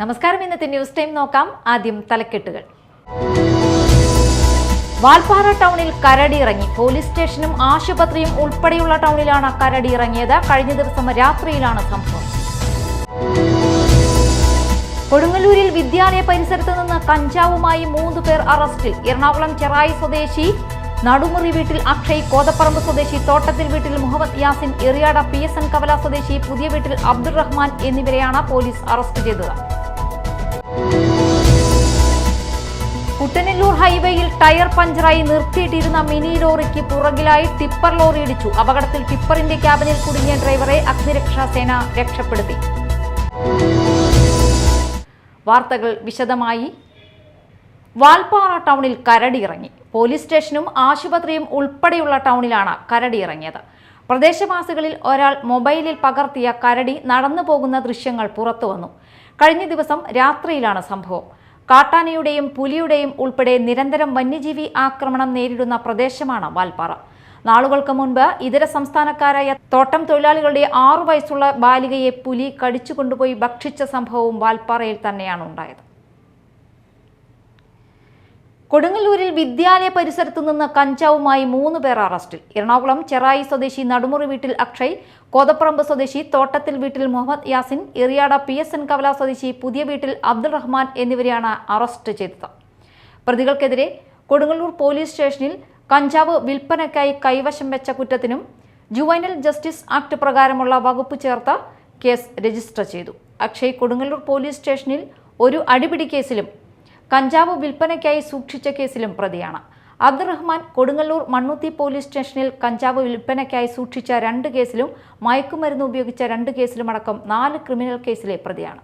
നമസ്കാരം. ഇന്നത്തെ news time നോക്കാം. ആദ്യം തലക്കെട്ടുകൾ. വാൽപ്പാറ ടൗണിൽ കരടി ഇറങ്ങി. പോലീസ് സ്റ്റേഷനും ആശുപത്രിയും ഉൾപ്പെടെയുള്ള ടൗണിലാണ് കരടി ഇറങ്ങിയത്. കഴിഞ്ഞ ദിവസം രാത്രിയിലാണ് സംഭവം. കൊടുങ്ങല്ലൂരിൽ വിദ്യാലയ പരിസരത്ത് നിന്ന് കഞ്ചാവുമായി 3 പേർ അറസ്റ്റിൽ. എറണാകുളം ചെറായി സ്വദേശി നടുമുറി വീട്ടിൽ അക്ഷയ്, കോതപ്പറമ്പ് സ്വദേശി തോട്ടത്തിൽ വീട്ടിൽ മുഹമ്മദ് യാസിൻ, എറിയാട് PSN കവല സ്വദേശി പുതിയ വീട്ടിൽ അബ്ദുൾ റഹ്മാൻ എന്നിവരെയാണ് പോലീസ് അറസ്റ്റ് ചെയ്തത്. കുട്ടനെല്ലൂർ ഹൈവേയിൽ ടയർ പഞ്ചറായി നിർത്തിയിട്ടിരുന്ന മിനി ലോറിക്ക് പുറകിലായി ടിപ്പർ ലോറി ഇടിച്ചു. അപകടത്തിൽ ടിപ്പറിന്റെ ക്യാബിനിൽ കുടുങ്ങിയ ഡ്രൈവറെ അഗ്നിരക്ഷാസേന രക്ഷപ്പെടുത്തി. വാർത്തകൾ വിശദമായി. വാൽപ്പാറ ടൗണിൽ കരടി ഇറങ്ങി. പോലീസ് സ്റ്റേഷനും ആശുപത്രിയും ഉൾപ്പെടെയുള്ള ടൗണിലാണ് കരടി ഇറങ്ങിയത്. പ്രദേശവാസികളിൽ ഒരാൾ മൊബൈലിൽ പകർത്തിയ കരടി നടന്നു പോകുന്ന ദൃശ്യങ്ങൾ പുറത്തുവന്നു. കഴിഞ്ഞ ദിവസം രാത്രിയിലാണ് സംഭവം. കാട്ടാനയുടെയും പുലിയുടെയും ഉൾപ്പെടെ നിരന്തരം വന്യജീവി ആക്രമണം നേരിടുന്ന പ്രദേശമാണ് വാൽപ്പാറ. നാളുകൾക്ക് മുൻപ് ഇതര സംസ്ഥാനക്കാരായ തോട്ടം തൊഴിലാളികളുടെ 6 വയസ്സുള്ള ബാലികയെ പുലി കടിച്ചുകൊണ്ടുപോയി ഭക്ഷിച്ച സംഭവവും വാൽപ്പാറയിൽ തന്നെയാണ് ഉണ്ടായത്. കൊടുങ്ങല്ലൂരിൽ വിദ്യാലയ പരിസരത്തു നിന്ന് കഞ്ചാവുമായി 3 പേർ അറസ്റ്റിൽ. എറണാകുളം ചെറായി സ്വദേശി നടുമുറി വീട്ടിൽ അക്ഷയ്, കോതപ്പറമ്പ് സ്വദേശി തോട്ടത്തിൽ വീട്ടിൽ മുഹമ്മദ് യാസിൻ, എറിയാട് PSN കവല സ്വദേശി പുതിയ വീട്ടിൽ അബ്ദുൾ റഹ്മാൻ എന്നിവരെയാണ് അറസ്റ്റ് ചെയ്തത്. പ്രതികൾക്കെതിരെ കൊടുങ്ങല്ലൂർ പോലീസ് സ്റ്റേഷനിൽ കഞ്ചാവ് വിൽപ്പനയ്ക്കായി കൈവശം വെച്ച കുറ്റത്തിനും ജുവൈനൽ ജസ്റ്റിസ് ആക്ട് പ്രകാരമുള്ള വകുപ്പ് ചേർത്ത് കേസ് രജിസ്റ്റർ ചെയ്തു. അക്ഷയ് കൊടുങ്ങല്ലൂർ പോലീസ് സ്റ്റേഷനിൽ ഒരു അടിപിടി കേസിലും കഞ്ചാവ് വിൽപ്പനയ്ക്കായി സൂക്ഷിച്ച കേസിലും പ്രതിയാണ്. അബ്ദുൾ റഹ്മാൻ കൊടുങ്ങല്ലൂർ മണ്ണുത്തി പോലീസ് സ്റ്റേഷനിൽ കഞ്ചാവ് വിൽപ്പനയ്ക്കായി സൂക്ഷിച്ച 2 കേസിലും മയക്കുമരുന്ന് ഉപയോഗിച്ച 2 കേസിലുമടക്കം 4 ക്രിമിനൽ കേസിലെ പ്രതിയാണ്.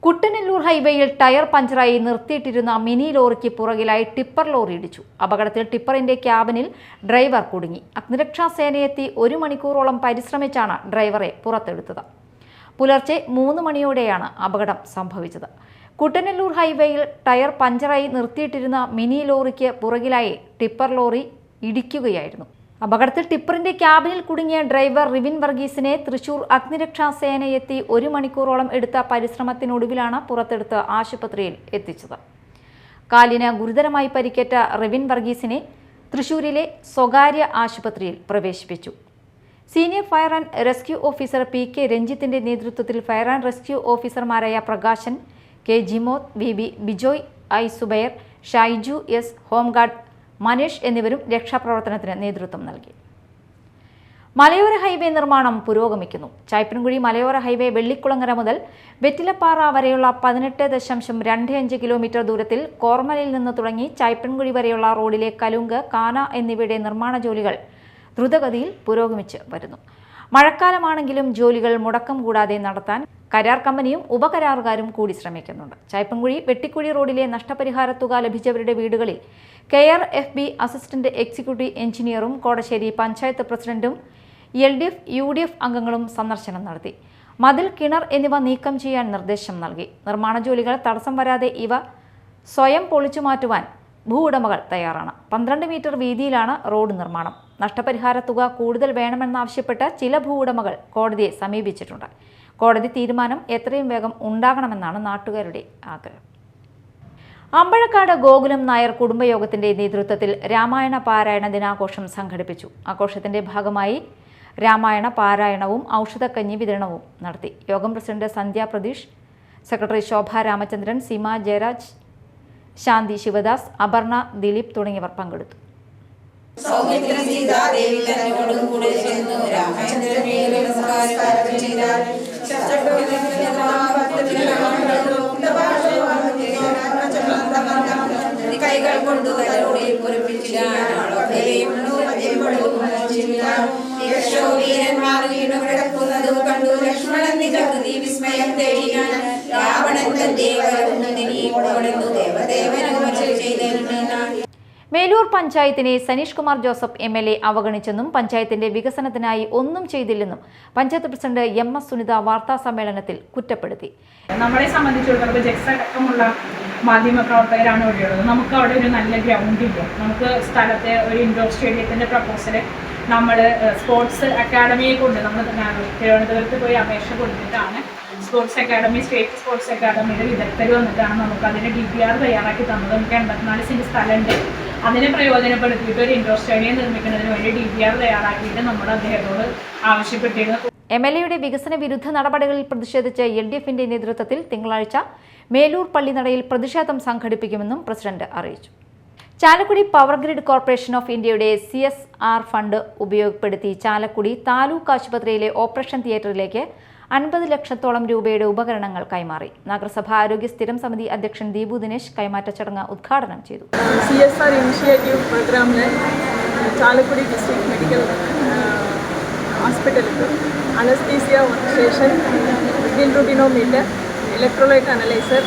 കുട്ടനെല്ലൂർ ഹൈവേയിൽ ടയർ പഞ്ചറായി നിർത്തിയിട്ടിരുന്ന മിനി ലോറിക്ക് പുറകിലായി ടിപ്പർ ലോറി ഇടിച്ചു. അപകടത്തിൽ ടിപ്പറിന്റെ ക്യാബിനിൽ ഡ്രൈവർ കുടുങ്ങി. അഗ്നിരക്ഷാസേനയെത്തി 1 മണിക്കൂറോളം പരിശ്രമിച്ചാണ് ഡ്രൈവറെ പുറത്തെടുത്തത്. പുലർച്ചെ 3 മണിയോടെയാണ് അപകടം സംഭവിച്ചത്. കുട്ടനെല്ലൂർ ഹൈവേയിൽ ടയർ പഞ്ചറായി നിർത്തിയിട്ടിരുന്ന മിനി ലോറിക്ക് പുറകിലായി ടിപ്പർ ലോറി ഇടിക്കുകയായിരുന്നു. അപകടത്തിൽ ടിപ്പറിന്റെ ക്യാബിനിൽ കുടുങ്ങിയ ഡ്രൈവർ റിവിൻ വർഗീസിനെ തൃശൂർ അഗ്നിരക്ഷാസേനയെത്തി 1 മണിക്കൂറോളം എടുത്ത പരിശ്രമത്തിനൊടുവിലാണ് പുറത്തെടുത്ത് ആശുപത്രിയിൽ എത്തിച്ചത്. കാലിന് ഗുരുതരമായി പരിക്കേറ്റ റിവിൻ വർഗീസിനെ തൃശൂരിലെ സ്വകാര്യ ആശുപത്രിയിൽ പ്രവേശിപ്പിച്ചു. Senior fire and rescue officer PK രഞ്ജിത്തിന്റെ നേതൃത്വത്തിൽ ഫയർ ആൻഡ് റെസ്ക്യൂ ഓഫീസർമാരായ Prakashan, K Jimod, VB Bijoy, I Zubair, Shaiju S, home guard Maneesh എന്നിവരും രക്ഷാപ്രവർത്തനത്തിന് നേതൃത്വം നൽകി. മലയോര ഹൈവേ നിർമ്മാണം പുരോഗമിക്കുന്നു. ചായ്പൻകുഴി മലയോര ഹൈവേ വെള്ളിക്കുളങ്ങര മുതൽ വെറ്റിലപ്പാറ വരെയുള്ള 18.25 കിലോമീറ്റർ ദൂരത്തിൽ കോർമലയിൽ നിന്ന് തുടങ്ങി ചായ്പൻകുഴി വരെയുള്ള റോഡിലെ കലുങ്ക്, കാന എന്നിവയുടെ നിർമ്മാണ ജോലികൾ ദ്രുതഗതിയിൽ പുരോഗമിച്ച് വരുന്നു. മഴക്കാലമാണെങ്കിലും ജോലികൾ മുടക്കം കൂടാതെ നടത്താൻ കരാർ കമ്പനിയും ഉപകരാറുകാരും കൂടി ശ്രമിക്കുന്നുണ്ട്. ചായ്പൻകുഴി വെട്ടിക്കുഴി റോഡിലെ നഷ്ടപരിഹാര തുക ലഭിച്ചവരുടെ വീടുകളിൽ KRFB അസിസ്റ്റന്റ് എക്സിക്യൂട്ടീവ് എഞ്ചിനീയറും കോടശ്ശേരി പഞ്ചായത്ത് പ്രസിഡന്റും LDF UDF അംഗങ്ങളും സന്ദർശനം നടത്തി. മതിൽ, കിണർ എന്നിവ നീക്കം ചെയ്യാൻ നിർദ്ദേശം നൽകി. നിർമ്മാണ ജോലികൾ തടസ്സം വരാതെ ഇവ സ്വയം പൊളിച്ചു മാറ്റുവാൻ ഭൂവുടമകൾ തയ്യാറാണ്. 12 മീറ്റർ വീതിയിലാണ് റോഡ് നിർമ്മാണം. നഷ്ടപരിഹാര തുക കൂടുതൽ വേണമെന്നാവശ്യപ്പെട്ട് ചില ഭൂവുടമകൾ കോടതിയെ സമീപിച്ചിട്ടുണ്ട്. കോടതി തീരുമാനം എത്രയും വേഗം ഉണ്ടാകണമെന്നാണ് നാട്ടുകാരുടെ ആഗ്രഹം. അമ്പഴക്കാട് ഗോകുലം നായർ കുടുംബയോഗത്തിന്റെ നേതൃത്വത്തിൽ രാമായണ പാരായണ ദിനാഘോഷം സംഘടിപ്പിച്ചു. ആഘോഷത്തിന്റെ ഭാഗമായി രാമായണ പാരായണവും ഔഷധക്കഞ്ഞി വിതരണവും നടത്തി. യോഗം പ്രസിഡന്റ് സന്ധ്യ പ്രതീഷ്, സെക്രട്ടറി ശോഭ രാമചന്ദ്രൻ, സീമ ജയരാജ്, ശാന്തി ശിവദാസ്, അപർണ, ദിലീപ് തുടങ്ങിയവർ പങ്കെടുത്തു. കൈകൾ കൊണ്ടു കണ്ടു ലക്ഷ്മണൻ നിജഗതി വിസ്മയം തേടി രാവണൻ തന്റെ മേലൂർ പഞ്ചായത്തിനെ സനീഷ് കുമാർ ജോസഫ് MLA അവഗണിച്ചെന്നും പഞ്ചായത്തിന്റെ വികസനത്തിനായി ഒന്നും ചെയ്തില്ലെന്നും പഞ്ചായത്ത് പ്രസിഡന്റ് MS സുനിത വാർത്താ സമ്മേളനത്തിൽ കുറ്റപ്പെടുത്തി. നമ്മളെ സംബന്ധിച്ചിടത്തോളം ജെക്സ് അടക്കമുള്ള മാധ്യമപ്രവർത്തകരാണ് ഇവിടെയുള്ളത്. നമുക്ക് അവിടെ ഒരു നല്ല ഗ്രൗണ്ട് ഇല്ല. നമുക്ക് സ്ഥലത്തെ ഒരു ഇൻഡോർ സ്റ്റേഡിയത്തിന്റെ പ്രപ്പോസൽ നമ്മൾ സ്പോർട്സ് അക്കാഡമിയെ കൊണ്ട് നമ്മൾ തിരുവനന്തപുരത്ത് പോയി അപേക്ഷ കൊടുത്തിട്ടാണ് സ്പോർട്സ് അക്കാഡമി, സ്റ്റേറ്റ് സ്പോർട്സ് അക്കാഡമിയുടെ വിദഗ്ധർ വന്നിട്ടാണ് നമുക്ക് അതിന് DPR തയ്യാറാക്കി തന്നത്. നമുക്ക് 84 സെൻറ്റ് സ്ഥലമുണ്ട്, അതിനെ പ്രയോജനപ്പെടുത്തിയിട്ട് ഒരു ഇൻഡോർ സ്റ്റേഡിയം നിർമ്മിക്കുന്നതിന് വേണ്ടി DPR തയ്യാറാക്കിയിട്ട് നമ്മൾ അദ്ദേഹത്തോട് ആവശ്യപ്പെട്ടിരുന്നു. MLAയുടെ വികസന വിരുദ്ധ നടപടികളിൽ പ്രതിഷേധിച്ച് LDFന്റെ നേതൃത്വത്തിൽ തിങ്കളാഴ്ച മേലൂർ പള്ളിനടയിൽ പ്രതിഷേധം സംഘടിപ്പിക്കുമെന്നും പ്രസിഡന്റ് അറിയിച്ചു. Chalakudy power grid corporation of ഇന്ത്യയുടെ CSR ഫണ്ട് ഉപയോഗപ്പെടുത്തി ചാലക്കുടി താലൂക്ക് ആശുപത്രിയിലെ ഓപ്പറേഷൻ തിയേറ്ററിലേക്ക് 50 ലക്ഷത്തോളം രൂപയുടെ ഉപകരണങ്ങൾ കൈമാറി. നഗരസഭ ആരോഗ്യ സ്ഥിരം സമിതി അധ്യക്ഷൻ ദീപു ദിനേശ് കൈമാറ്റ ചടങ്ങ് ഉദ്ഘാടനം ചെയ്തു. CSR ഇനിഷ്യേറ്റീവ് പ്രോഗ്രാമിൽ ചാലക്കുടി ഡിസ്ട്രിക്ട് മെഡിക്കൽ ഹോസ്പിറ്റലിൽ anaesthesia work station, bilirubinometer, electrolyte analyzer,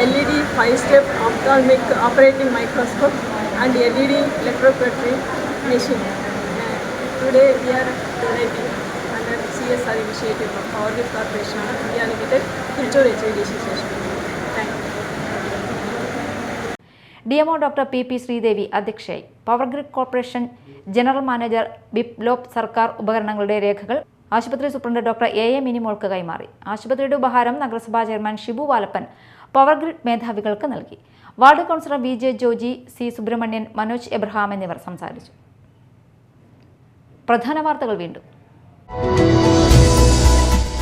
LED 5-step ophthalmic operating microscope and LED electrophoremetry machine. Today we are donating under CSR initiative of Power Grid Corporation of India Limited, Tilchur HVDC station. Thank you. DMO doctor PP Sreedevi അധ്യക്ഷയായി. Power grid corporation general manager Biplob Sarkar ഉപകരണങ്ങളുടെ രേഖകൾ ആശുപത്രി superintendent doctor AM മിനിമോൾക്ക് കൈമാറി. ആശുപത്രിയുടെ ഉപഹാരം നഗരസഭാ chairman Shibu Valappan power grid മേധാവികൾക്ക് നൽകി. Ward councillor VJ Joji, C Subrahmanian, Manoj Abraham എന്നിവർ സംസാരിച്ചു. പ്രധാന വാർത്തകൾ വീണ്ടും.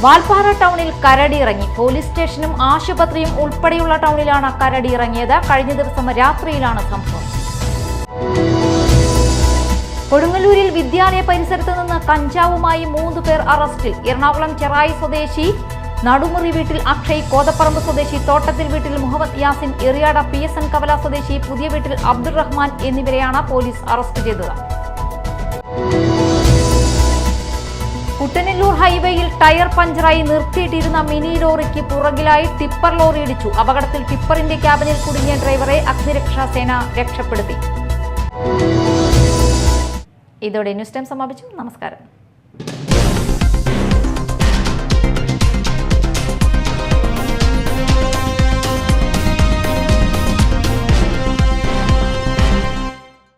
വാൽപ്പാറ ടൗണിൽ കരടി ഇറങ്ങി. പോലീസ് സ്റ്റേഷനും ആശുപത്രിയും ഉൾപ്പെടെയുള്ള ടൗണിലാണ് കരടി ഇറങ്ങിയത്. കഴിഞ്ഞ ദിവസം രാത്രിയിലാണ് സംഭവം. കൊടുങ്ങല്ലൂരിൽ വിദ്യാലയ പരിസരത്ത് നിന്ന് കഞ്ചാവുമായി 3 പേർ അറസ്റ്റിൽ. എറണാകുളം ചെറായി സ്വദേശി നടുമുറി വീട്ടിൽ അക്ഷയ്, കോതപ്പറമ്പ് സ്വദേശി തോട്ടത്തിൽ വീട്ടിൽ മുഹമ്മദ് യാസിൻ, എറിയാട PSN കവല സ്വദേശി പുതിയ വീട്ടിൽ അബ്ദുറഹ്മാൻ എന്നിവരെയാണ് പോലീസ് അറസ്റ്റ് ചെയ്തത്. കുട്ടനെല്ലൂർ ഹൈവേയിൽ ടയർ പഞ്ചറായി നിർത്തിയിട്ടിരുന്ന മിനി ലോറിക്ക് പുറകിലായി ടിപ്പർ ലോറി ഇടിച്ചു. അപകടത്തിൽ ടിപ്പറിന്റെ ക്യാബിനിൽ കുടുങ്ങിയ ഡ്രൈവറെ അഗ്നിരക്ഷാസേന രക്ഷപ്പെടുത്തി. ഇതോടെ ന്യൂസ് ടൈം സമാപിച്ചു. നമസ്കാരം.